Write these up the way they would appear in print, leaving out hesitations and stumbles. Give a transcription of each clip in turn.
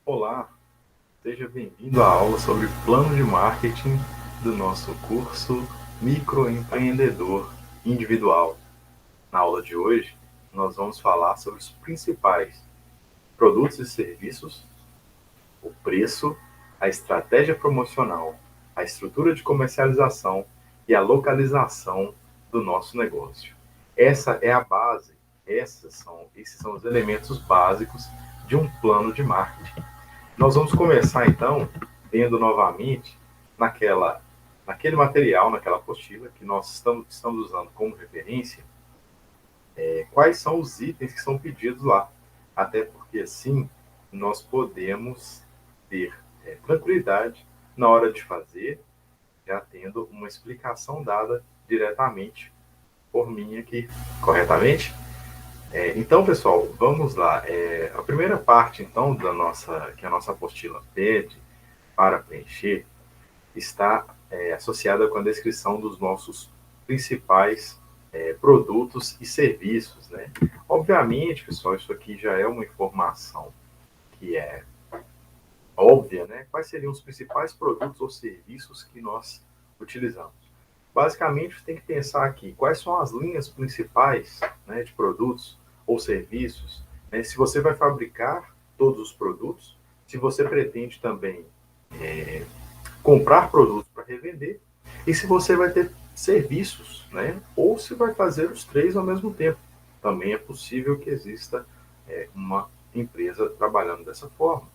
Olá, seja bem-vindo à aula sobre plano de marketing do nosso curso Microempreendedor Individual. Na aula de hoje, nós vamos falar sobre os principais produtos e serviços, o preço, a estratégia promocional, a estrutura de comercialização e a localização do nosso negócio. Essa é a base, esses são os elementos básicos de um plano de marketing. Nós vamos começar então vendo novamente naquele material, naquela apostila que nós estamos usando como referência, quais são os itens que são pedidos lá. Até porque assim nós podemos ter tranquilidade na hora de fazer, já tendo uma explicação dada diretamente por mim aqui, corretamente? Então, pessoal, vamos lá. A primeira parte, então, que a nossa apostila pede para preencher, está associada com a descrição dos nossos principais produtos e serviços, né? Obviamente, pessoal, isso aqui já é uma informação que é óbvia, né? Quais seriam os principais produtos ou serviços que nós utilizamos? Basicamente, tem que pensar aqui quais são as linhas principais, né, de produtos ou serviços, né? Se você vai fabricar todos os produtos, se você pretende também comprar produtos para revender, e se você vai ter serviços, né? Ou se vai fazer os três ao mesmo tempo. Também é possível que exista uma empresa trabalhando dessa forma.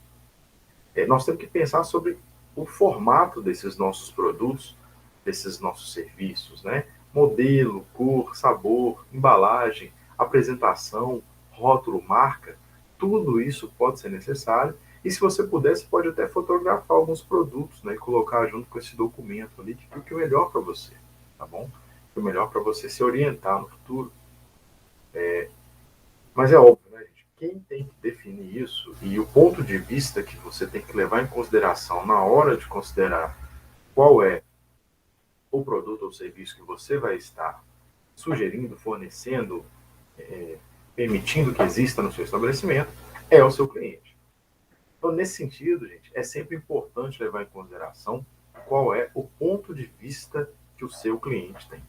Nós temos que pensar sobre o formato desses nossos produtos, desses nossos serviços, né? Modelo, cor, sabor, embalagem, apresentação, rótulo, marca, tudo isso pode ser necessário. E se você puder, você pode até fotografar alguns produtos, né? E colocar junto com esse documento ali, que fique o melhor para você, tá bom? O melhor para você se orientar no futuro. Mas é óbvio, né, gente? Quem tem que definir isso e o ponto de vista que você tem que levar em consideração na hora de considerar qual é o produto ou serviço que você vai estar sugerindo, fornecendo, é, permitindo que exista no seu estabelecimento, é o seu cliente. Então, nesse sentido, gente, é sempre importante levar em consideração qual é o ponto de vista que o seu cliente tem.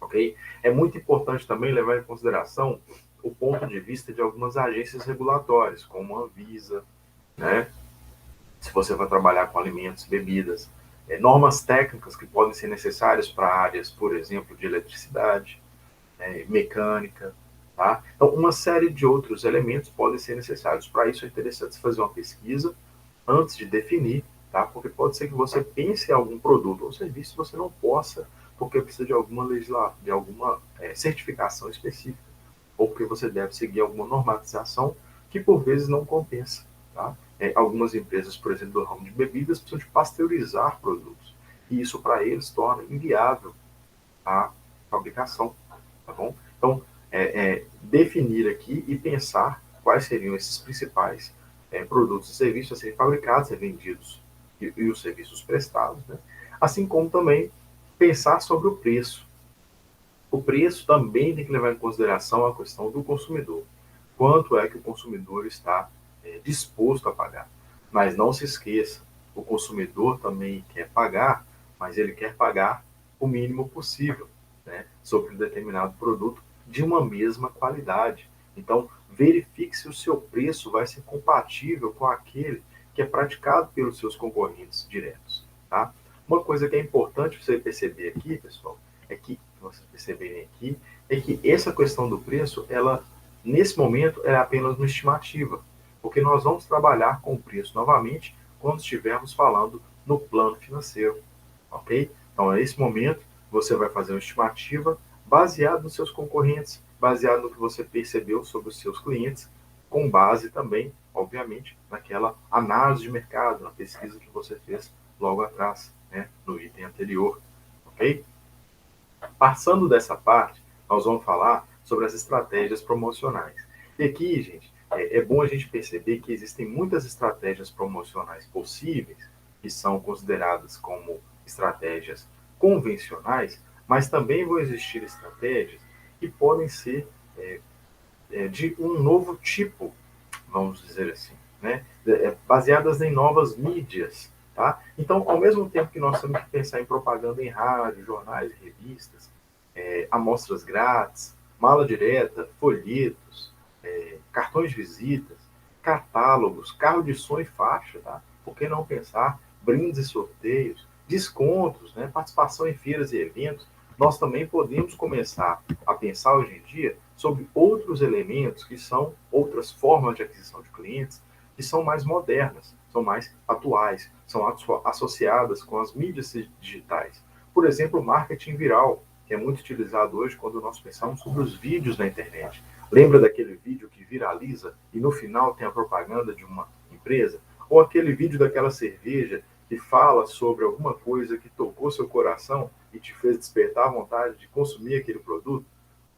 Ok? É muito importante também levar em consideração o ponto de vista de algumas agências regulatórias, como a Anvisa, né? Se você vai trabalhar com alimentos, bebidas, normas técnicas que podem ser necessárias para áreas, por exemplo, de eletricidade, mecânica, tá? Então, uma série de outros elementos podem ser necessários. Para isso, é interessante fazer uma pesquisa antes de definir, tá? Porque pode ser que você pense em algum produto ou serviço que você não possa, porque precisa de alguma certificação específica, ou porque você deve seguir alguma normatização que por vezes não compensa, tá? Algumas empresas, por exemplo, do ramo de bebidas, precisam de pasteurizar produtos, e isso para eles torna inviável a fabricação, tá bom? Então, definir aqui e pensar quais seriam esses principais produtos e serviços a serem fabricados e vendidos e os serviços prestados, né? Assim como também pensar sobre o preço. O preço também tem que levar em consideração a questão do consumidor. Quanto é que o consumidor está disposto a pagar? Mas não se esqueça, o consumidor também quer pagar, mas ele quer pagar o mínimo possível, né, sobre um determinado produto de uma mesma qualidade. Então, verifique se o seu preço vai ser compatível com aquele que é praticado pelos seus concorrentes diretos. Tá? Uma coisa que é importante você perceber aqui, pessoal, é que vocês perceberem aqui, é que essa questão do preço, ela nesse momento é apenas uma estimativa, porque nós vamos trabalhar com o preço novamente quando estivermos falando no plano financeiro, ok? Então, nesse momento, você vai fazer uma estimativa baseada nos seus concorrentes, baseado no que você percebeu sobre os seus clientes, com base também, obviamente, naquela análise de mercado, na pesquisa que você fez logo atrás, né, no item anterior, ok? Passando dessa parte, nós vamos falar sobre as estratégias promocionais. E aqui, gente, é bom a gente perceber que existem muitas estratégias promocionais possíveis, que são consideradas como estratégias convencionais, mas também vão existir estratégias que podem ser de um novo tipo, vamos dizer assim, né? baseadas em novas mídias. Tá? Então, ao mesmo tempo que nós temos que pensar em propaganda em rádio, jornais, revistas, amostras grátis, mala direta, folhetos, cartões de visitas, catálogos, carro de som e faixa, tá? Por que não pensar brindes e sorteios, descontos, né? Participação em feiras e eventos? Nós também podemos começar a pensar hoje em dia sobre outros elementos que são outras formas de aquisição de clientes, que são mais modernas, são mais atuais, são associadas com as mídias digitais. Por exemplo, o marketing viral, que é muito utilizado hoje quando nós pensamos sobre os vídeos na internet. Lembra daquele vídeo que viraliza e no final tem a propaganda de uma empresa? Ou aquele vídeo daquela cerveja que fala sobre alguma coisa que tocou seu coração e te fez despertar a vontade de consumir aquele produto?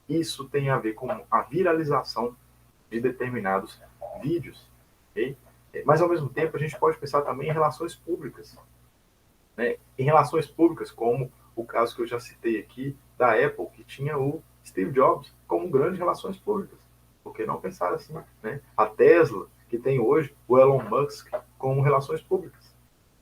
Isso tem a ver com a viralização de determinados vídeos. Okay? Mas, ao mesmo tempo, a gente pode pensar também em relações públicas. Né? Em relações públicas, como o caso que eu já citei aqui, da Apple, que tinha o Steve Jobs como grande relações públicas. Por que não pensar assim? Né? A Tesla, que tem hoje o Elon Musk como relações públicas.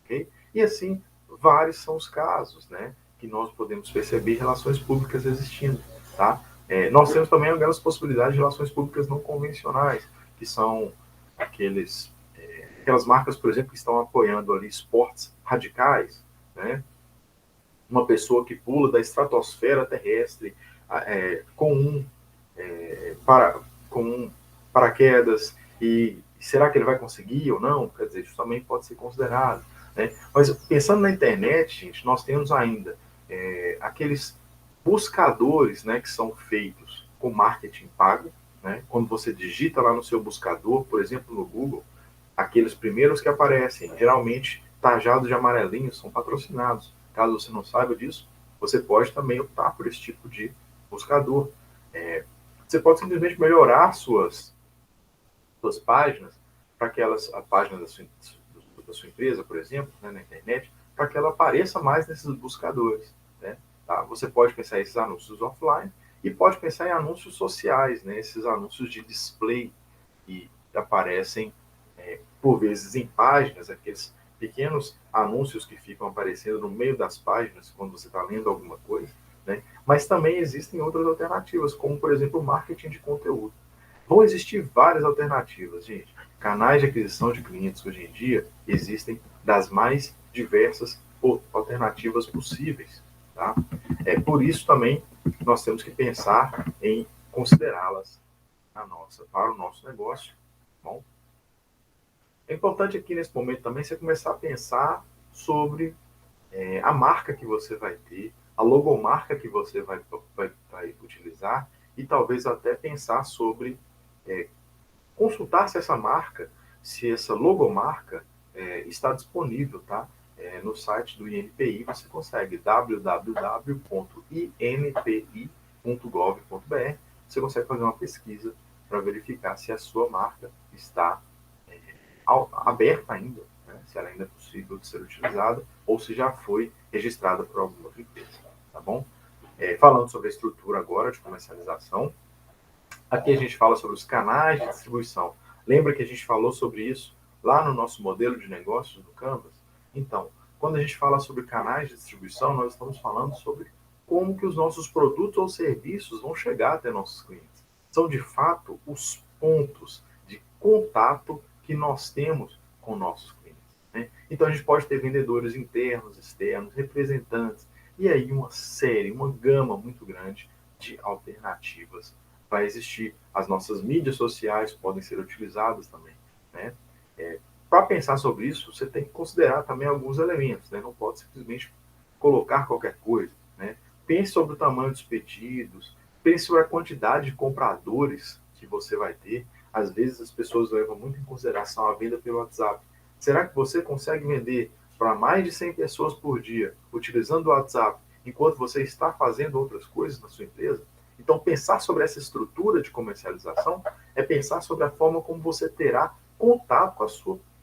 Okay? E assim, vários são os casos, né, que nós podemos perceber relações públicas existindo. Tá? Nós temos também algumas possibilidades de relações públicas não convencionais, que são aquelas marcas, por exemplo, que estão apoiando ali esportes radicais, né? Uma pessoa que pula da estratosfera terrestre com um paraquedas, e será que ele vai conseguir ou não? Quer dizer, isso também pode ser considerado. Né? Mas pensando na internet, gente, nós temos ainda aqueles buscadores, né, que são feitos com marketing pago. Né? Quando você digita lá no seu buscador, por exemplo, no Google, aqueles primeiros que aparecem, geralmente tajados de amarelinho, são patrocinados. Caso você não saiba disso, você pode também optar por esse tipo de buscador. Você pode simplesmente melhorar suas páginas, para aquelas, a página da sua empresa, por exemplo, né, na internet, para que ela apareça mais nesses buscadores. Né? Tá? Você pode pensar em esses anúncios offline e pode pensar em anúncios sociais, né, esses anúncios de display que aparecem por vezes em páginas, aqueles pequenos anúncios que ficam aparecendo no meio das páginas quando você está lendo alguma coisa. Né? Mas também existem outras alternativas, como, por exemplo, o marketing de conteúdo. Vão existir várias alternativas, gente. Canais de aquisição de clientes hoje em dia existem das mais diversas alternativas possíveis. Tá? Por isso também nós temos que pensar em considerá-las para o nosso negócio. Bom, é importante aqui nesse momento também você começar a pensar sobre a marca que você vai ter, a logomarca que você vai utilizar e talvez até pensar sobre consultar se essa marca, se essa logomarca está disponível, tá? No site do INPI você consegue www.inpi.gov.br. Você consegue fazer uma pesquisa para verificar se a sua marca está aberta ainda, né? Se ela ainda é possível de ser utilizada ou se já foi registrada por alguma outra empresa, tá bom? Falando sobre a estrutura agora de comercialização, aqui a gente fala sobre os canais de distribuição. Lembra que a gente falou sobre isso lá no nosso modelo de negócios do Canvas? Então, quando a gente fala sobre canais de distribuição, nós estamos falando sobre como que os nossos produtos ou serviços vão chegar até nossos clientes. São, de fato, os pontos de contato que nós temos com nossos clientes. Né? Então, a gente pode ter vendedores internos, externos, representantes, e aí uma gama muito grande de alternativas vai existir. As nossas mídias sociais podem ser utilizadas também. Né? Para pensar sobre isso, você tem que considerar também alguns elementos. Né? Não pode simplesmente colocar qualquer coisa. Né? Pense sobre o tamanho dos pedidos, pense sobre a quantidade de compradores que você vai ter. Às vezes as pessoas levam muito em consideração a venda pelo WhatsApp. Será que você consegue vender para mais de 100 pessoas por dia utilizando o WhatsApp, enquanto você está fazendo outras coisas na sua empresa? Então, pensar sobre essa estrutura de comercialização é pensar sobre a forma como você terá contato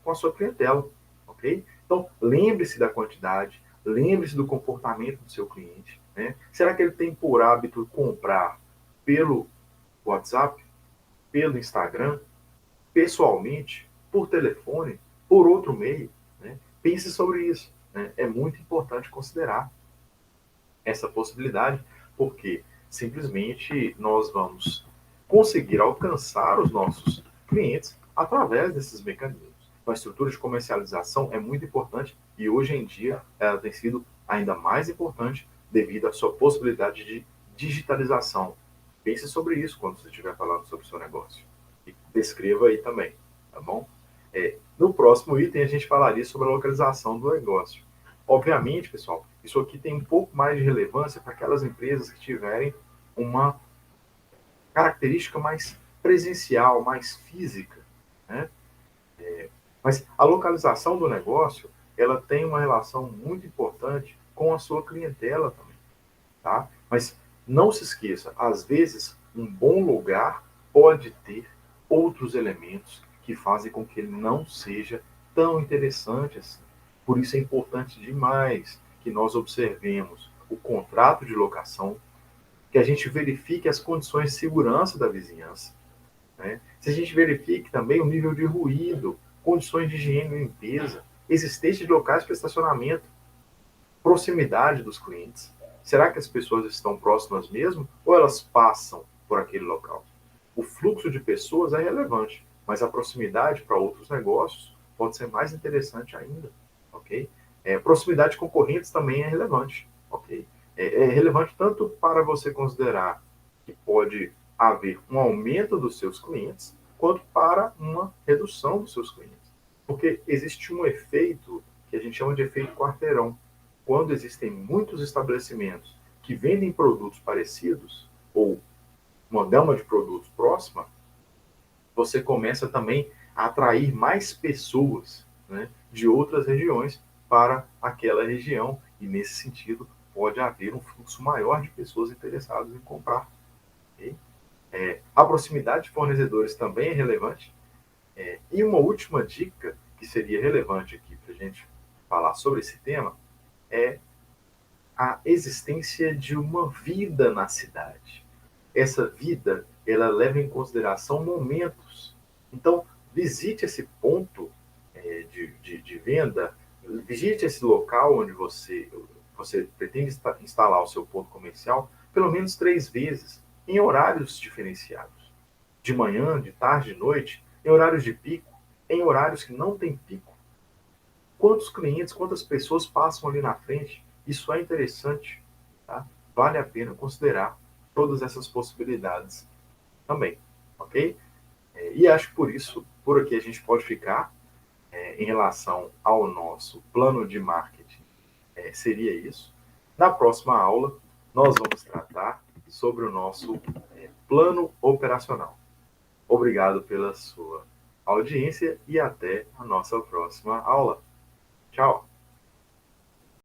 com a sua clientela, ok? Então, lembre-se da quantidade, lembre-se do comportamento do seu cliente. Né? Será que ele tem por hábito comprar pelo WhatsApp, pelo Instagram, pessoalmente? por telefone, por outro meio, né? Pense sobre isso, né? É muito importante considerar essa possibilidade, porque simplesmente nós vamos conseguir alcançar os nossos clientes através desses mecanismos. Então, a estrutura de comercialização é muito importante e hoje em dia ela tem sido ainda mais importante devido à sua possibilidade de digitalização. Pense sobre isso quando você estiver falando sobre o seu negócio. E descreva aí também, tá bom? No próximo item a gente falaria sobre a localização do negócio. Obviamente, pessoal, isso aqui tem um pouco mais de relevância para aquelas empresas que tiverem uma característica mais presencial, mais física, né? Mas a localização do negócio, ela tem uma relação muito importante com a sua clientela também, tá? Mas não se esqueça, às vezes um bom lugar pode ter outros elementos que fazem com que ele não seja tão interessante assim. Por isso é importante demais que nós observemos o contrato de locação, que a gente verifique as condições de segurança da vizinhança, né? Se a gente verifique também o nível de ruído, condições de higiene e limpeza, existência de locais para estacionamento, proximidade dos clientes. Será que as pessoas estão próximas mesmo ou elas passam por aquele local? O fluxo de pessoas é relevante, mas a proximidade para outros negócios pode ser mais interessante ainda, ok? Proximidade de concorrentes também é relevante, ok? É relevante tanto para você considerar que pode haver um aumento dos seus clientes, quanto para uma redução dos seus clientes. Porque existe um efeito que a gente chama de efeito quarteirão. Quando existem muitos estabelecimentos que vendem produtos parecidos, ou uma gama de produtos próxima, você começa também a atrair mais pessoas, né, de outras regiões para aquela região, e nesse sentido pode haver um fluxo maior de pessoas interessadas em comprar. Okay? A proximidade de fornecedores também é relevante. E uma última dica que seria relevante aqui para a gente falar sobre esse tema é a existência de uma vida na cidade. Essa vida, ela leva em consideração momentos. Então, visite esse ponto de venda, visite esse local onde você pretende instalar o seu ponto comercial pelo menos 3 vezes, em horários diferenciados. De manhã, de tarde, de noite, em horários de pico, em horários que não tem pico. Quantos clientes, quantas pessoas passam ali na frente? Isso é interessante, tá? Vale a pena considerar todas essas possibilidades também, ok? E acho que por isso, por aqui a gente pode ficar em relação ao nosso plano de marketing. Seria isso. Na próxima aula, nós vamos tratar sobre o nosso plano operacional. Obrigado pela sua audiência e até a nossa próxima aula. Tchau!